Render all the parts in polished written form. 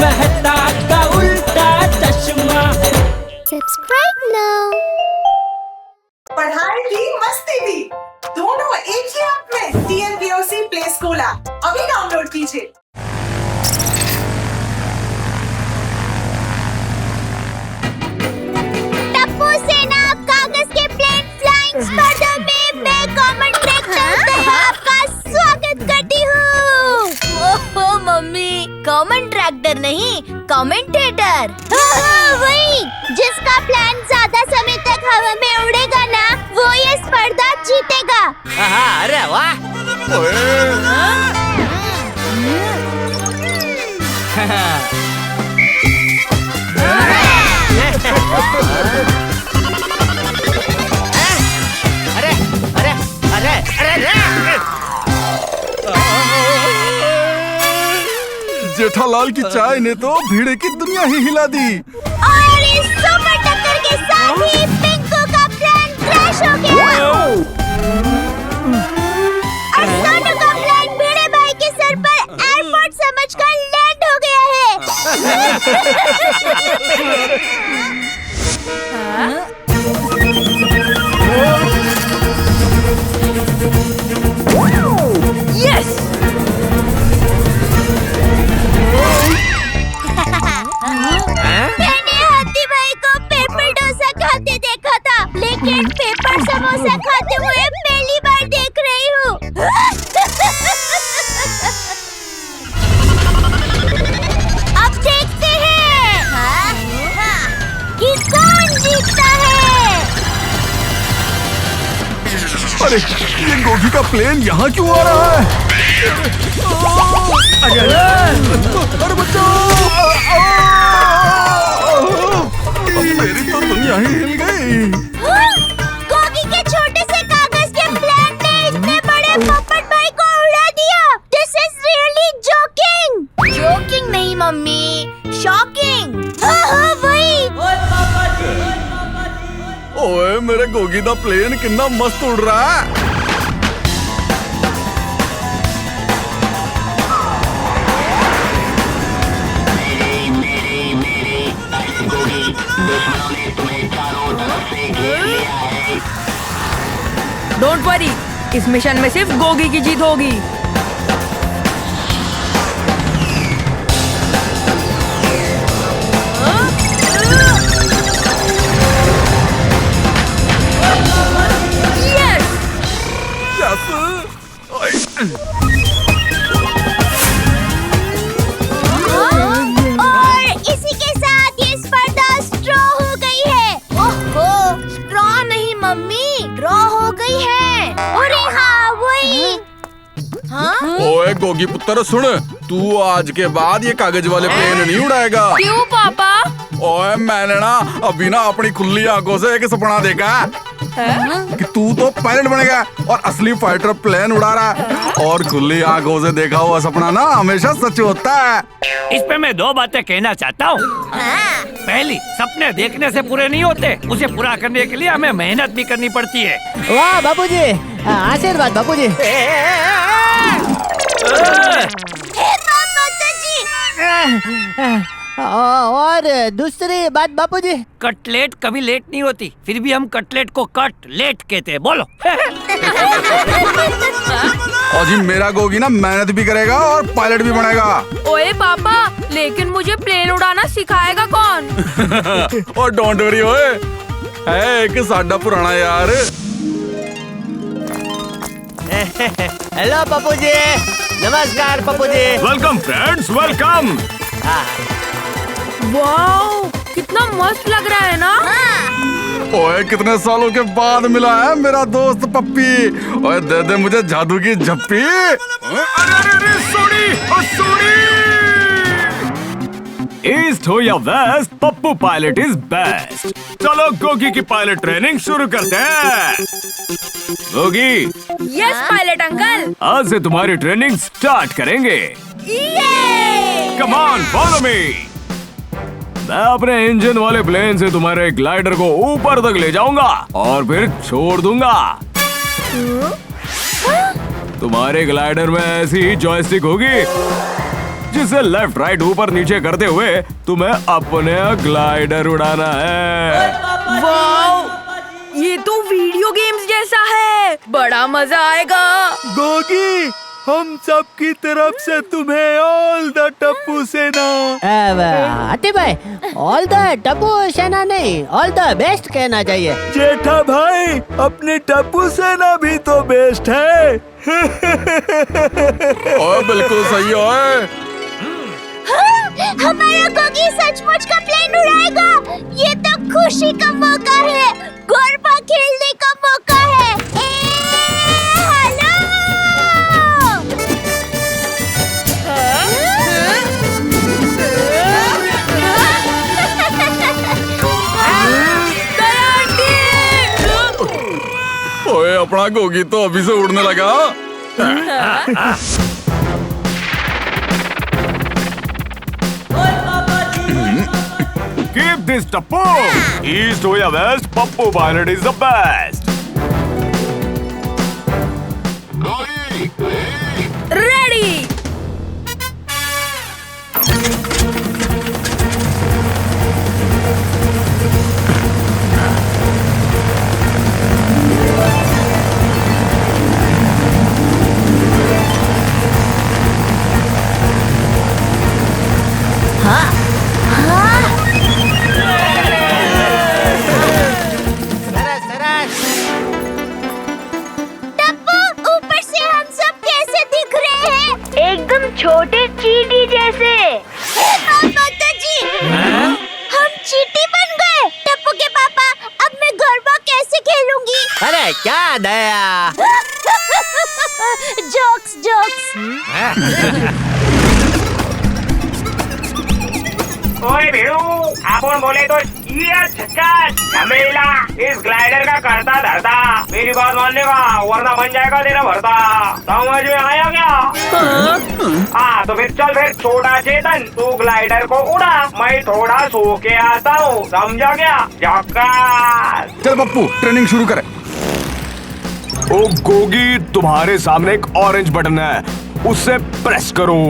मेहता का उल्टा चश्मा। Subscribe now. पढ़ाई भी मस्ती भी दोनों एक ही ऐप में। TNPOC प्ले स्कूल ऐप अभी डाउनलोड कीजिए। टप्पू सेना कागज के प्लेन फ्लाइंग स्पर्धा में मैं कॉमन ट्रैक्टर से आपका स्वागत करती हूँ। ओहो मम्मी, कॉमन ट्रैक्टर नहीं, कमेंटेटर। वही जिसका प्लान ज्यादा समय तक हवा में उड़ेगा ना, वो ये स्पर्धा जीतेगा। अरे वाह। अरे अरे अरे अरे जेठालाल की चाय ने तो भीड़ की दुनिया ही हिला दी। और इस सुपर टक्कर के साथ ही पिंकू का प्लान क्रैश हो गया। और सोनू का प्लान भिड़े भाई के सर पर एयरपोर्ट समझकर लैंड हो गया है। यस। मैंने हाथी भाई को पेपर डोसा खाते देखा था, लेकिन पेपर समोसा खाते हुए पहली बार देख रही हूँ। अब देखते हैं कि कौन जीतता है। अरे ये गोगी का प्लेन यहाँ क्यों आ रहा है? अरे बचाओ! मेरी तो दुनिया ही हिल गई। गोगी के छोटे से कागज के प्लेन ने इतने बड़े पोपट भाई को उड़ा दिया। This is really joking. Joking नहीं मम्मी, शॉकिंग। वही। ओए मेरे गोगी दा प्लेन कितना मस्त उड़ रहा है। डोंट वरी, इस मिशन में सिर्फ गोगी की जीत होगी। और इसी के साथ ये स्पर्धा ड्रॉ हो गई है। ओहो, ड्रॉ नहीं मम्मी, ड्रॉ हो गई है। अरे हाँ वही। हाँ? ओए गोगी पुत्र सुन, तू आज के बाद ये कागज वाले प्लेन नहीं उड़ाएगा। क्यों पापा? ओए मैंने ना अभी ना अपनी खुली आंखों से एक सपना देखा कि तू तो पायलट बनेगा और असली फाइटर प्लेन उड़ा रहा है। और खुली आंखों से देखा हुआ सपना ना हमेशा सच होता है। इस पे मैं दो बातें कहना चाहता हूँ। पहली, सपने देखने से पूरे नहीं होते, उसे पूरा करने के लिए हमें मेहनत भी करनी पड़ती है। वाह बापूजी, आशीर्वाद बापूजी। और दूसरी बात बापूजी, कटलेट कभी लेट नहीं होती, फिर भी हम कटलेट को कट लेट कहते हैं। बोलो। और जी मेरा गोगी ना मेहनत भी करेगा और पायलट भी बनेगा। ओए पापा, लेकिन मुझे प्लेन उड़ाना सिखाएगा कौन? और डोंट वरी ओए, है एक साडा पुराना यार। हेलो बापूजी, नमस्कार Bapuji. Welcome friends, welcome. Wow, कितना मस्त लग रहा है ना? ओए कितने सालों के बाद मिला है मेरा दोस्त पप्पी। ओए दे दे मुझे जादू की झप्पी। अरे सोनी। ईस्ट हो या west, Pappu pilot is best. चलो गोगी की पायलट ट्रेनिंग शुरू करते हैं। Gogi, yes pilot uncle. आज से तुम्हारी ट्रेनिंग स्टार्ट करेंगे। Come on follow me. मैं अपने इंजन वाले प्लेन से तुम्हारे ग्लाइडर को ऊपर तक ले जाऊंगा और फिर छोड़ दूंगा। तुम्हारे ग्लाइडर में ऐसी ही जॉयस्टिक होगी जिसे लेफ्ट राइट ऊपर नीचे करते हुए तुम्हें अपने ग्लाइडर उड़ाना है। वाओ, ये तो वीडियो गेम्स जैसा है, बड़ा मजा आएगा। गोगी, हम सब की तरफ से तुम्हें ऑल द टप्पू सेना। अति भाई, ऑल द टप्पू सेना नहीं, ऑल द बेस्ट कहना चाहिए। जेठा भाई, अपनी टप्पू सेना भी तो बेस्ट है। बिल्कुल सही है। हमारा गोगी सचमुच का प्लेन उड़ाएगा। ये तो खुशी का मौका है, गरबा खेलने का मौका है। हेलो! ओए, अपना गोगी तो अभी से उड़ने लगा। Keep this Tappu! East or west, Pappu pilot is the best! Ready. Tappu, ऊपर से हम सब कैसे दिख रहे हैं? एकदम छोटे चींटी जैसे। माता जी, हम चींटी बन गए। टप्पू के पापा, अब मैं गरबा कैसे खेलूंगी? अरे क्या दया। Jokes jokes. ओए भिड़ू, अपन बोले तो ये झक्कास झमेला इस ग्लाइडर का करता धरता। मेरी बात मानने का, वरना बन जाएगा तेरा भरता। समझ में आया क्या? हाँ तो फिर चल, फिर छोटा चेतन तू ग्लाइडर को उड़ा, मैं थोड़ा सो के आता हूँ। समझा क्या? झक्कास। चल पप्पू, ट्रेनिंग शुरू करें। ओ गोगी, तुम्हारे सामने एक ऑरेंज बटन है, उसे प्रेस करो।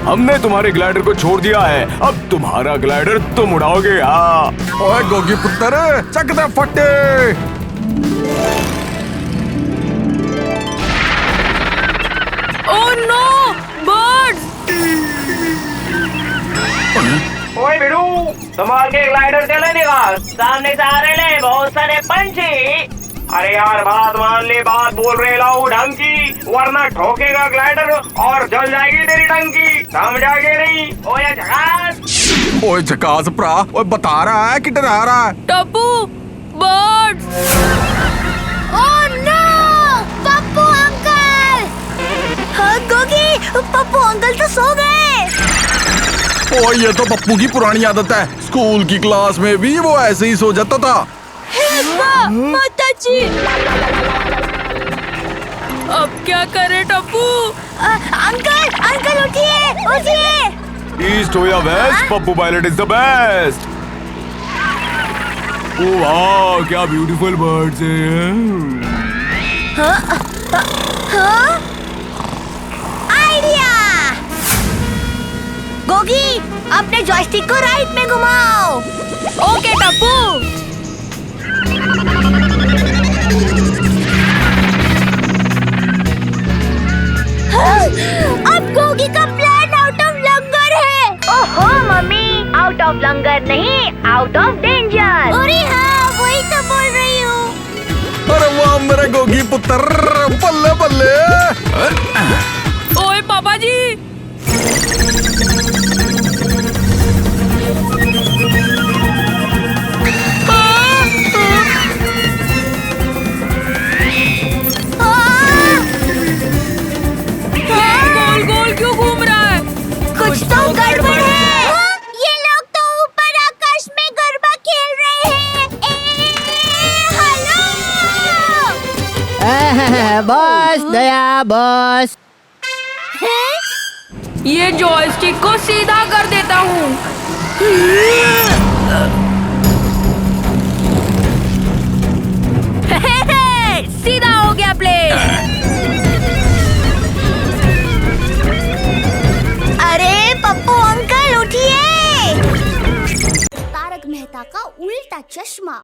हमने तुम्हारे ग्लाइडर को छोड़ दिया है, अब तुम्हारा ग्लाइडर तुम उड़ाओगे। हाँ। ओए गोगी पुत्र, चक दे फट्टे। Oh no, birds! ओए भिड़ू, संभाल के ग्लाइडर चलेने का। सामने से आ रहे ले बहुत सारे पंछी। अरे यार, बात मान ले, बात बोल रहे लाओ ढंग की, वरना ठोकेगा ग्लाइडर और जल जाएगी तेरी टंकी। समझा के नहीं? ओए झकास। ओए झकास प्रा, ओए बता रहा है कि डरा रहा है? Tappu, birds! Oh no, Pappu uncle. हाँ गोगी, पप्पू अंकल तो सो गए। ओ ये तो पप्पू की पुरानी आदत है, स्कूल की क्लास में भी वो ऐसे ही सो जाता था। माता जी, अब क्या करे टप्पू? अंकल अंकल उठिए उठिए। ईस्ट हो या west, Pappu pilot is the best. ओ वाह, क्या ब्यूटीफुल बर्ड्स हैं। आइडिया। गोगी, अपने जॉयस्टिक को राइट में घुमाओ। ओके टप्पू। अब गोगी का प्लान आउट ऑफ लंगर है। ओहो मम्मी, आउट ऑफ लंगर नहीं, आउट ऑफ डेंजर। अरे हाँ, वही तो बोल रही हूँ। अरे वाह मेरे गोगी पुत्र, बल्ले बल्ले। ओए पापा जी, गोल गोल क्यों घूम रहा है? कुछ तो गड़बड़ है। ये लोग तो ऊपर आकाश में गरबा खेल रहे हैं। हेलो। बस दया, बस। ये जॉयस्टिक को सीधा कर देता हूँ। सीधा हो गया प्लेन। अरे पप्पू अंकल उठिए। तारक मेहता का उल्टा चश्मा।